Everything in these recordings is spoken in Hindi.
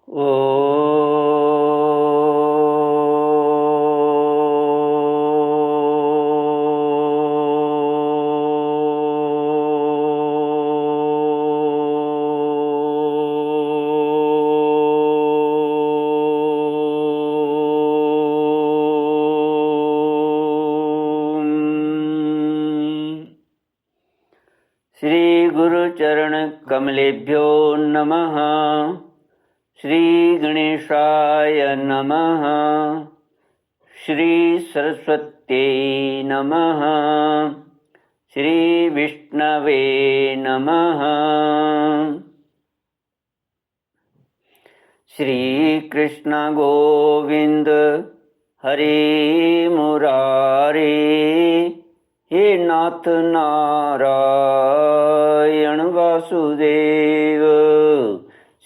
ओ श्री गुरुचरण कमलेभ्यो नमः। श्री गणेशाय नमः। श्री सरस्वत्यै नमः। श्री विष्णवे नमः। श्री कृष्ण गोविंद हरे मुरारे, हे नाथ नारायण वासुदेव।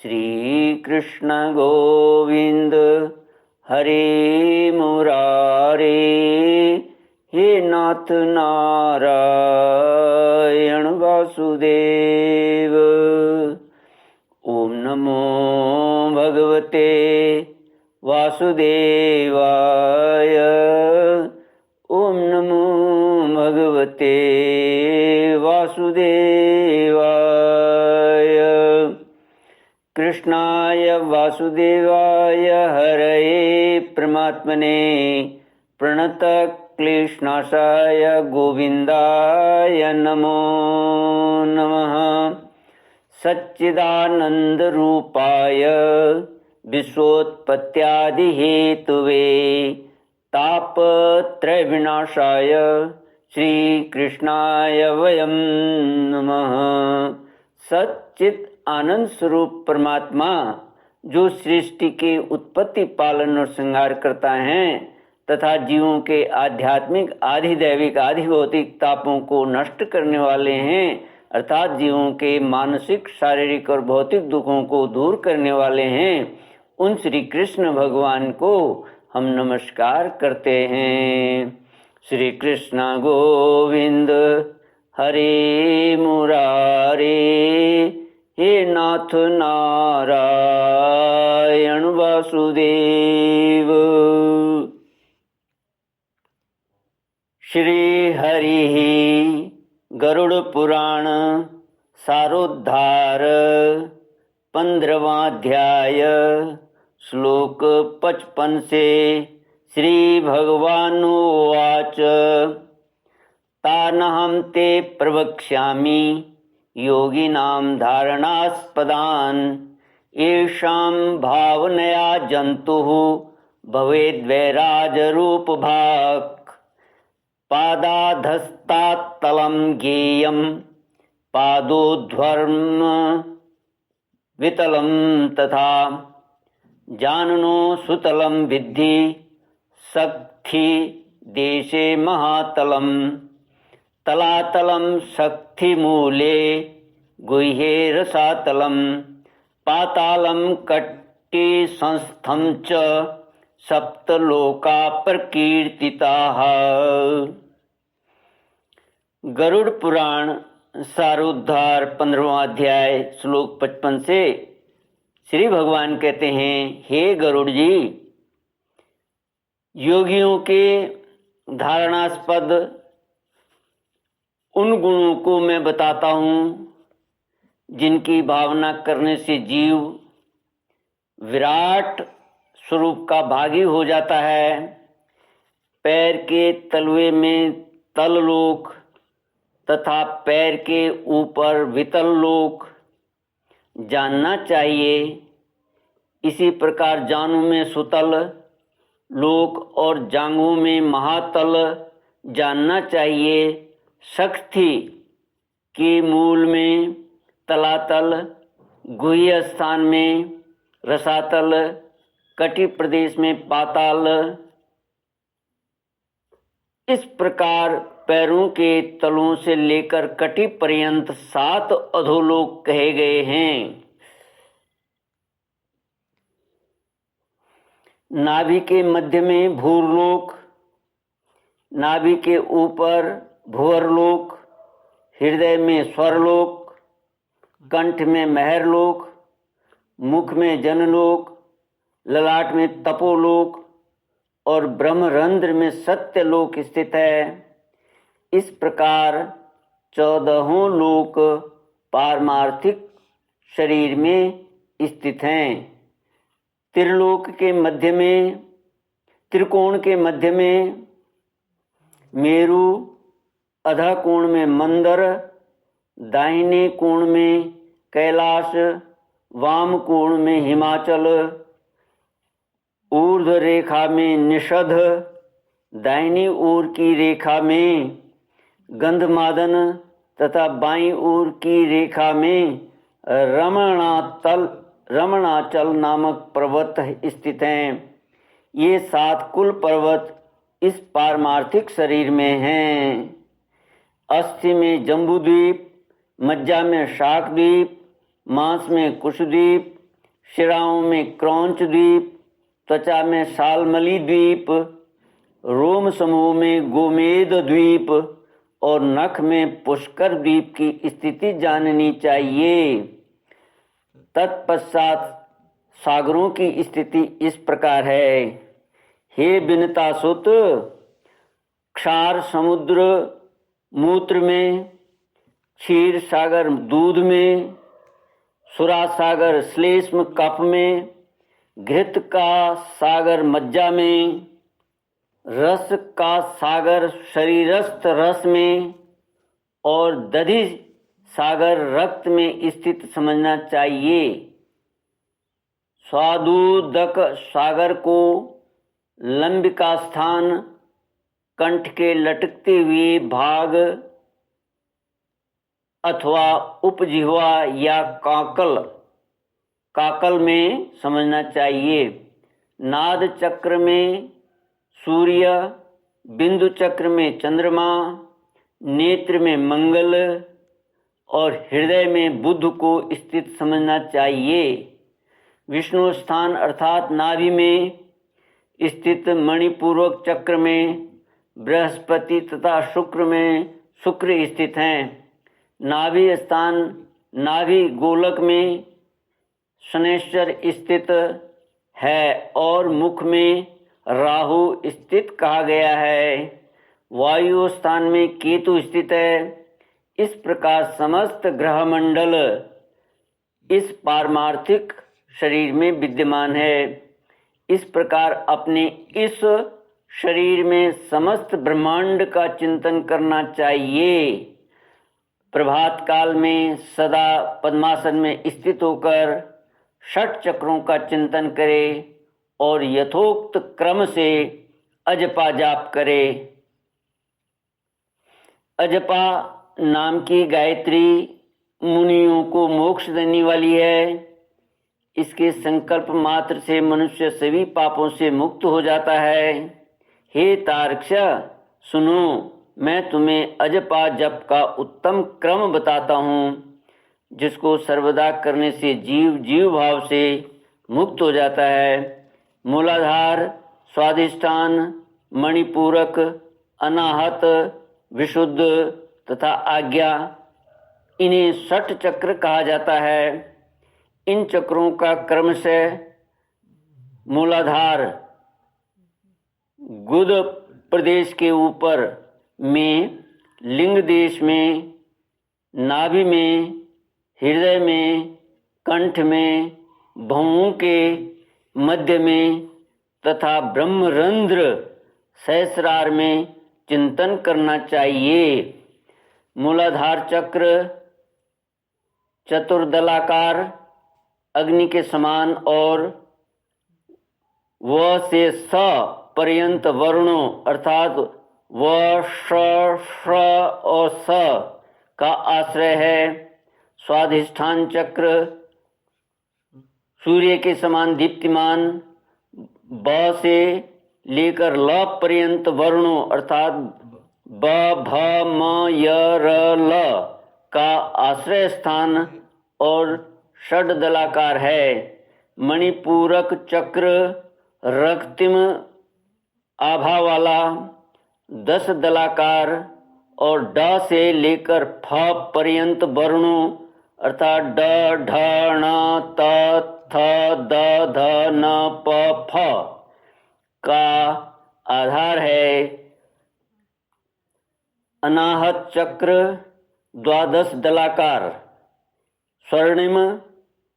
श्री कृष्ण गोविंद हरे मुरारे, हे नाथ नारायण वासुदेव। ओम नमो भगवते वासुदेवाय। ओम नमो भगवते वासुदेवाय। कृष्णाय वासुदेवाय हरये परमात्मने प्रणतक्लेशनाशाय गोविन्दाय नमो नमः। सच्चिदानन्दरूपाय विश्वोत्पत्त्यादिहेतुवे तापत्रयविनाशाय श्रीकृष्णाय वयं नमः। सच्चित आनंद स्वरूप परमात्मा जो सृष्टि के उत्पत्ति पालन और श्रृंगार करता है तथा जीवों के आध्यात्मिक आधिदैविक आधिभौतिक तापों को नष्ट करने वाले हैं, अर्थात जीवों के मानसिक शारीरिक और भौतिक दुखों को दूर करने वाले हैं, उन श्री कृष्ण भगवान को हम नमस्कार करते हैं। श्री कृष्ण गोविंद हरे मुरारे, हे नाथ नारायण वासुदेव। श्री हरि गरुड़ पुराण सारोद्धार 15वां अध्याय श्लोक 55 से श्री भगवानुवाच। तानहं ते प्रवक्ष्यामि योगिनां धारणास्पदान्, येषां भावनया जन्तुः भवेद्वैराजरूपभाक्। पादाधस्तात्तलं ज्ञेयं पादोध्वर्म वितलं तथा जाननो सुतलं विद्धि सक्थि देशे महातलं। तलातलं सक्थिमूले गुह्ये रसातलं, पातालं कट्टि संस्थं च सप्तलोका प्रकीर्तिताः। गरुड़ पुराण सारोद्धार 15वां अध्याय श्लोक 55 से श्री भगवान कहते हैं, हे गरुड़ जी, योगियों के धारणास्पद उन गुणों को मैं बताता हूँ जिनकी भावना करने से जीव विराट स्वरूप का भागी हो जाता है। पैर के तलवे में तललोक तथा पैर के ऊपर वितल लोक जानना चाहिए। इसी प्रकार जानों में सुतल लोक और जांघों में महातल जानना चाहिए। सक्थि के मूल में तलातल, गुह्य स्थान में रसातल, कटि प्रदेश में पाताल। इस प्रकार पैरों के तलों से लेकर कटि पर्यंत 7 अधोलोक कहे गए हैं। नाभि के मध्य में भूरलोक, नाभि के ऊपर भुवरलोक, हृदय में स्वरलोक, कंठ में महरलोक, मुख में जनलोक, ललाट में तपोलोक और ब्रह्मरंध्र में सत्यलोक स्थित है। इस प्रकार 14 लोक पारमार्थिक शरीर में स्थित हैं। त्रिलोक के मध्य में, त्रिकोण के मध्य में मेरु, अधा कोण में मंदर, दाहिने कोण में कैलाश, वाम कोण में हिमाचल, ऊर्ध्व रेखा में निषध, दाहिनी ओर की रेखा में गंधमादन तथा बाईं ओर की रेखा में रमणाचल नामक पर्वत स्थित हैं। ये 7 कुल पर्वत इस पारमार्थिक शरीर में हैं। अस्थि में जम्बूद्वीप, मज्जा में शाकद्वीप, मांस में कुशद्वीप, शिराओं में क्रौंच द्वीप, त्वचा में शाल्मली द्वीप, रोम समूह में गोमेद द्वीप और नख में पुष्कर द्वीप की स्थिति जाननी चाहिए। तत्पश्चात सागरों की स्थिति इस प्रकार है। हे बिनतासुत, क्षार समुद्र मूत्र में, क्षीर सागर दूध में, सुरा सागर श्लेष्म कफ में, घृत का सागर मज्जा में, रस का सागर शरीरस्थ रस में और दधि सागर रक्त में स्थित समझना चाहिए। स्वादुदक सागर को लंबिका स्थान, कंठ के लटकते हुए भाग अथवा उपजिह्वा या काकल में समझना चाहिए। नाद चक्र में सूर्य, बिंदु चक्र में चंद्रमा, नेत्र में मंगल और हृदय में बुध को स्थित समझना चाहिए। विष्णु स्थान अर्थात नाभि में स्थित मणिपूर्वक चक्र में बृहस्पति तथा शुक्र में शुक्र स्थित हैं। नाभि स्थान नाभि गोलक में शनैश्चर स्थित है और मुख में राहु स्थित कहा गया है। वायु स्थान में केतु स्थित है। इस प्रकार समस्त ग्रह मंडल इस पारमार्थिक शरीर में विद्यमान है। इस प्रकार अपने इस शरीर में समस्त ब्रह्मांड का चिंतन करना चाहिए। प्रभात काल में सदा पद्मासन में स्थित होकर 6 चक्रों का चिंतन करे और यथोक्त क्रम से अजपा जाप करे। अजपा नाम की गायत्री मुनियों को मोक्ष देने वाली है। इसके संकल्प मात्र से मनुष्य सभी पापों से मुक्त हो जाता है। हे तार्क्ष, सुनो, मैं तुम्हें अजपा जप का उत्तम क्रम बताता हूँ, जिसको सर्वदा करने से जीव जीव भाव से मुक्त हो जाता है। मूलाधार, स्वाधिष्ठान, मणिपूरक, अनाहत, विशुद्ध तथा आज्ञा, इन्हें 6 चक्र कहा जाता है। इन चक्रों का क्रम से मूलाधार गुद प्रदेश के ऊपर में, लिंग देश में, नाभि में, हृदय में, कंठ में, भौहों के मध्य में तथा ब्रह्मरंध्र सहस्रार में चिंतन करना चाहिए। मूलाधार चक्र चतुर्दलाकार अग्नि के समान और व से स पर्यंत वर्णों अर्थात व, श और स का आश्रय है। स्वाधिष्ठान चक्र सूर्य के समान दीप्तिमान, ब से लेकर ल पर्यंत वर्णों अर्थात ब, भ, म, य, र, ल का आश्रय स्थान और षड्दलाकार है। मणिपूरक चक्र रक्तिम आभा वाला 10 दलाकार और ड से लेकर फ पर्यंत वर्णों अर्थात ड, ढ, ण, त, थ द ध न प फ का आधार है। अनाहत चक्र द्वादश दलाकार स्वर्णिम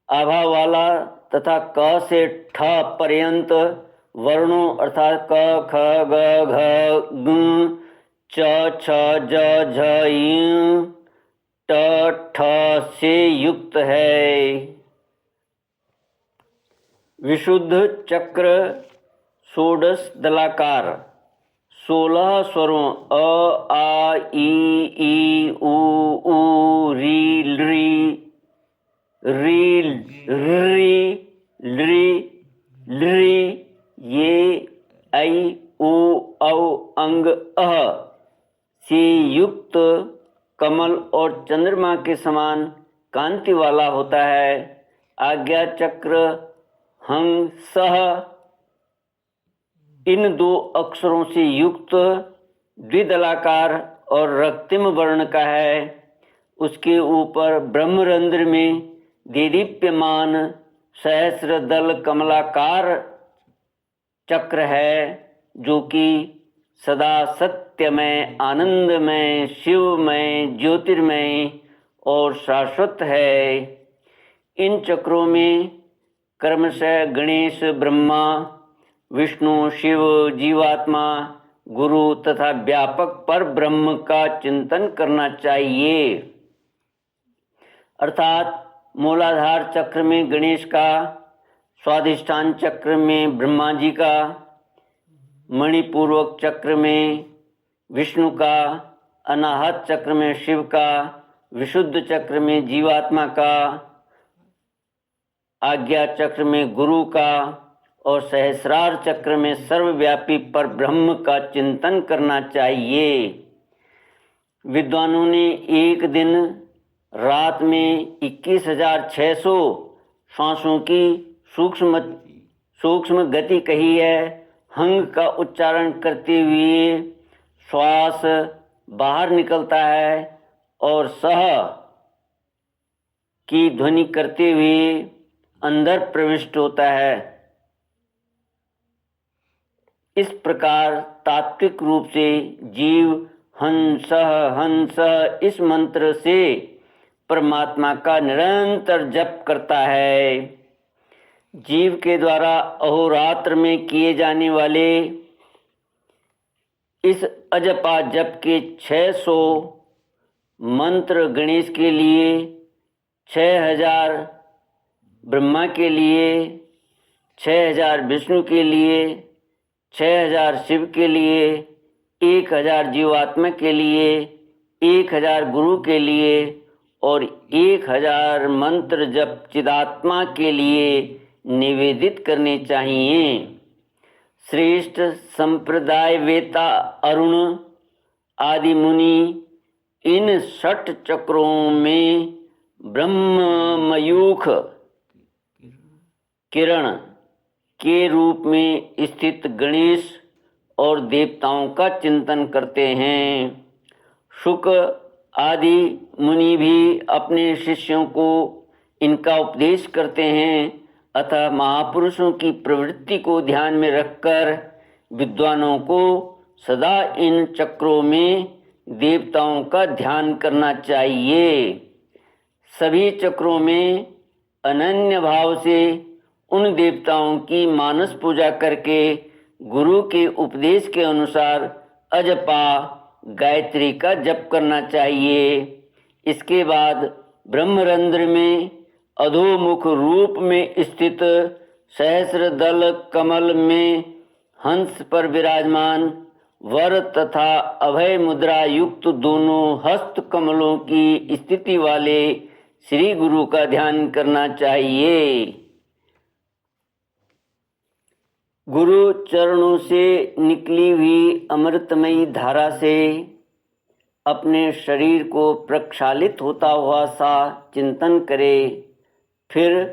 आभा वाला तथा क से ठ पर्यंत वर्णों अर्थात क ख ग घ ङ च छ ज झ ञ ट ठ से युक्त है। विशुद्ध चक्र षोडश दलाकार 16 स्वरों अ आ ई उ री री री री री ये ऐ उ औ अंग अह से युक्त कमल और चंद्रमा के समान कांति वाला होता है। आज्ञा चक्र हंग सह इन दो अक्षरों से युक्त द्विदलाकार और रक्तिम वर्ण का है। उसके ऊपर ब्रह्मरंध्र में देदीप्यमान सहस्र दल कमलाकार चक्र है, जो कि सदा सत्यमय, आनंदमय, शिवमय, ज्योतिर्मय और शाश्वत है। इन चक्रों में क्रमशः गणेश, ब्रह्मा, विष्णु, शिव, जीवात्मा, गुरु तथा व्यापक पर ब्रह्म का चिंतन करना चाहिए। अर्थात मूलाधार चक्र में गणेश का, स्वाधिष्ठान चक्र में ब्रह्मा जी का, मणिपूर्वक चक्र में विष्णु का, अनाहत चक्र में शिव का, विशुद्ध चक्र में जीवात्मा का, आज्ञा चक्र में गुरु का और सहस्रार चक्र में सर्वव्यापी पर ब्रह्म का चिंतन करना चाहिए। विद्वानों ने एक दिन रात में 21,600 श्वासों की सूक्ष्म गति कही है। हंग का उच्चारण करते हुए श्वास बाहर निकलता है और सह की ध्वनि करते हुए अंदर प्रविष्ट होता है। इस प्रकार तात्विक रूप से जीव हंस इस मंत्र से परमात्मा का निरंतर जप करता है। जीव के द्वारा अहोरात्र में किए जाने वाले इस अजपा जप के 600 मंत्र गणेश के लिए, 6000 ब्रह्मा के लिए, 6000 विष्णु के लिए, 6000 शिव के लिए, 1000 जीवात्मा के लिए, 1000 गुरु के लिए और 1000 मंत्र जप चिदात्मा के लिए निवेदित करने चाहिए। श्रेष्ठ संप्रदाय वेता अरुण आदि मुनि इन 6 चक्रों में ब्रह्ममयूख किरण के रूप में स्थित गणेश और देवताओं का चिंतन करते हैं। शुक आदि मुनि भी अपने शिष्यों को इनका उपदेश करते हैं, अतः महापुरुषों की प्रवृत्ति को ध्यान में रखकर विद्वानों को सदा इन चक्रों में देवताओं का ध्यान करना चाहिए। सभी चक्रों में अनन्य भाव से उन देवताओं की मानस पूजा करके गुरु के उपदेश के अनुसार अजपा गायत्री का जप करना चाहिए। इसके बाद ब्रह्मरंध्र में अधोमुख रूप में स्थित सहस्र दल कमल में हंस पर विराजमान वर तथा अभय मुद्रा युक्त दोनों हस्त कमलों की स्थिति वाले श्री गुरु का ध्यान करना चाहिए। गुरु चरणों से निकली हुई अमृतमयी धारा से अपने शरीर को प्रक्षालित होता हुआ सा चिंतन करे। फिर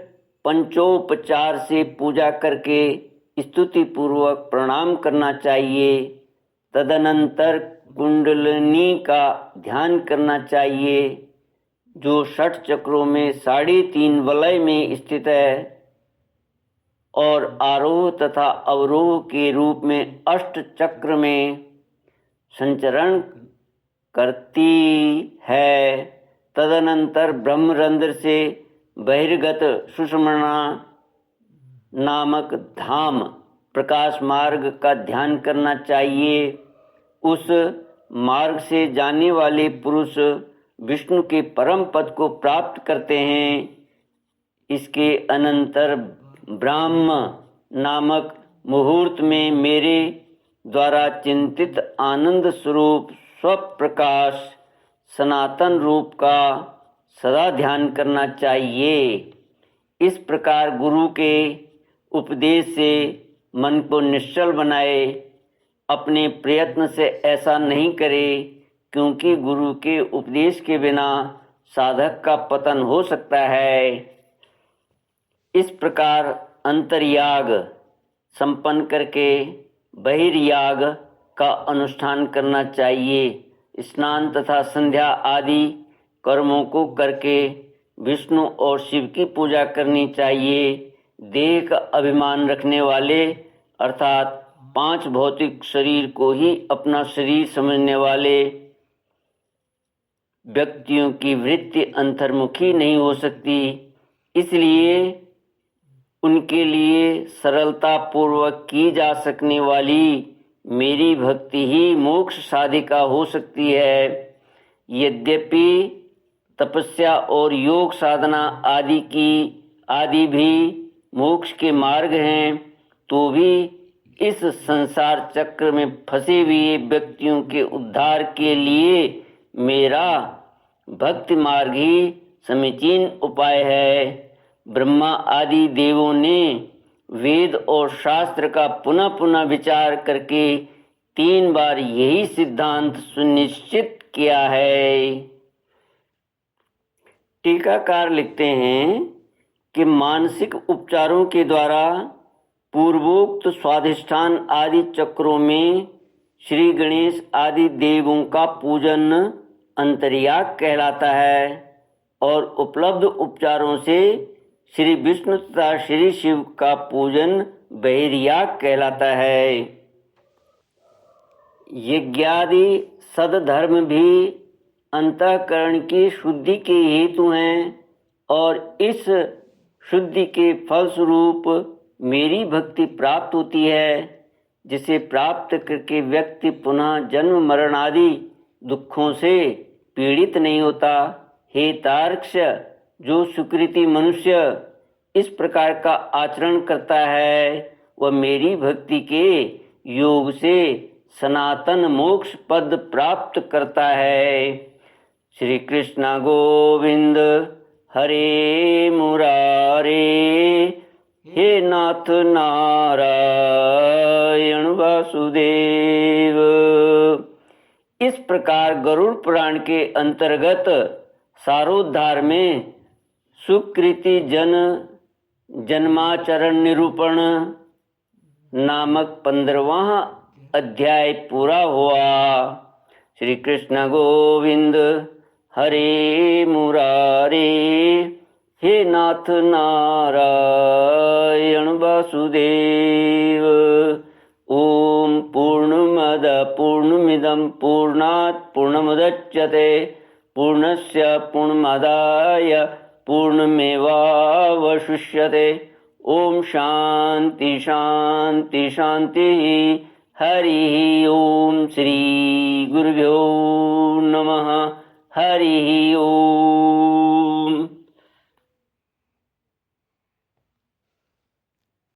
पंचोपचार से पूजा करके स्तुति पूर्वक प्रणाम करना चाहिए। तदनंतर कुंडलिनी का ध्यान करना चाहिए, जो 6 चक्रों में 3.5 वलय में स्थित है। और आरोह तथा अवरोह के रूप में अष्ट चक्र में संचरण करती है। तदनंतर ब्रह्मरंध्र से बहिर्गत सुषुम्ना नामक धाम प्रकाश मार्ग का ध्यान करना चाहिए। उस मार्ग से जाने वाले पुरुष विष्णु के परम पद को प्राप्त करते हैं। इसके अनंतर ब्राह्म नामक मुहूर्त में मेरे द्वारा चिंतित आनंद स्वरूप स्वप्रकाश सनातन रूप का सदा ध्यान करना चाहिए। इस प्रकार गुरु के उपदेश से मन को निश्चल बनाए। अपने प्रयत्न से ऐसा नहीं करे, क्योंकि गुरु के उपदेश के बिना साधक का पतन हो सकता है। इस प्रकार अंतर्याग संपन्न करके बहिर्याग का अनुष्ठान करना चाहिए। स्नान तथा संध्या आदि कर्मों को करके विष्णु और शिव की पूजा करनी चाहिए। देह का अभिमान रखने वाले अर्थात 5 भौतिक शरीर को ही अपना शरीर समझने वाले व्यक्तियों की वृत्ति अंतर्मुखी नहीं हो सकती। इसलिए उनके लिए सरलता पूर्वक की जा सकने वाली मेरी भक्ति ही मोक्ष साधिका हो सकती है। यद्यपि तपस्या और योग साधना आदि भी मोक्ष के मार्ग हैं, तो भी इस संसार चक्र में फंसे हुए व्यक्तियों के उद्धार के लिए मेरा भक्ति मार्ग ही समीचीन उपाय है। ब्रह्मा आदि देवों ने वेद और शास्त्र का पुनः पुनः विचार करके 3 बार यही सिद्धांत सुनिश्चित किया है। टीकाकार लिखते हैं कि मानसिक उपचारों के द्वारा पूर्वोक्त स्वाधिष्ठान आदि चक्रों में श्री गणेश आदि देवों का पूजन अंतर्याग कहलाता है और उपलब्ध उपचारों से श्री विष्णु तथा श्री शिव का पूजन बहिर्याग कहलाता है। यज्ञादि सदधर्म भी अंतःकरण की शुद्धि के हेतु हैं और इस शुद्धि के फलस्वरूप मेरी भक्ति प्राप्त होती है, जिसे प्राप्त करके व्यक्ति पुनः जन्म मरण आदि दुखों से पीड़ित नहीं होता। हे तार्क्ष, जो सुकृति मनुष्य इस प्रकार का आचरण करता है वह मेरी भक्ति के योग से सनातन मोक्ष पद प्राप्त करता है। श्री कृष्ण गोविंद हरे मुरारे, हे नाथ नारायण वासुदेव। इस प्रकार गरुड़ पुराण के अंतर्गत सारोद्धार में सुकृति जन्माचरण निरूपण नामक 15वां अध्याय पूरा हुआ। श्री कृष्ण गोविंद हरे मुरारे, हे नाथ नारायण वासुदेव। ओम पूर्णमद पूर्णमिदं पूर्णात् पूर्णमुदच्यते पूर्णस्य पूर्णमादाय पूर्णमेवावशिष्यते। ओम शांति शांति शांति। हरि ओम। श्री गुरुभ्यो नमः। हरि ओम।